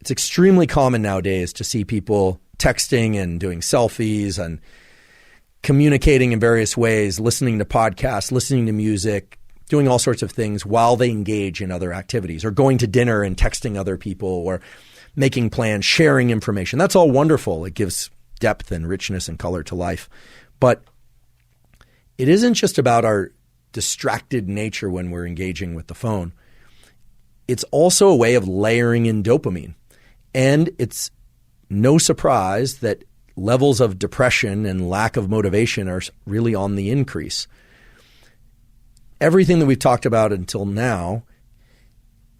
It's extremely common nowadays to see people texting and doing selfies and communicating in various ways, listening to podcasts, listening to music, doing all sorts of things while they engage in other activities, or going to dinner and texting other people, or making plans, sharing information. That's all wonderful. It gives depth and richness and color to life. But it isn't just about our distracted nature when we're engaging with the phone. It's also a way of layering in dopamine. And it's no surprise that levels of depression and lack of motivation are really on the increase. Everything that we've talked about until now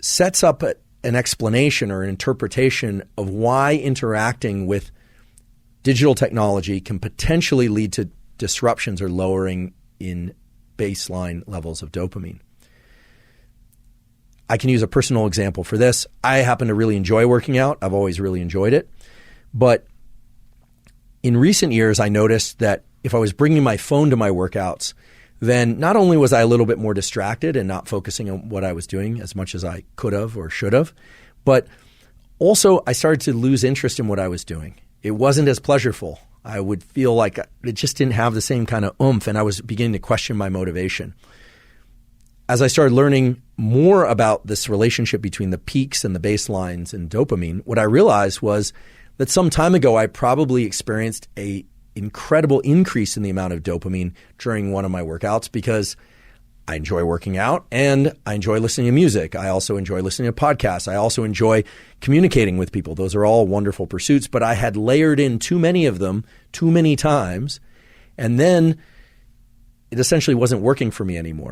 sets up an explanation or an interpretation of why interacting with digital technology can potentially lead to disruptions or lowering in baseline levels of dopamine. I can use a personal example for this. I happen to really enjoy working out. I've always really enjoyed it. But in recent years, I noticed that if I was bringing my phone to my workouts, then not only was I a little bit more distracted and not focusing on what I was doing as much as I could have or should have, but also I started to lose interest in what I was doing. It wasn't as pleasurable. I would feel like it just didn't have the same kind of oomph, and I was beginning to question my motivation. As I started learning more about this relationship between the peaks and the baselines in dopamine, what I realized was that some time ago I probably experienced an incredible increase in the amount of dopamine during one of my workouts because I enjoy working out and I enjoy listening to music. I also enjoy listening to podcasts. I also enjoy communicating with people. Those are all wonderful pursuits, but I had layered in too many of them too many times, and then it essentially wasn't working for me anymore.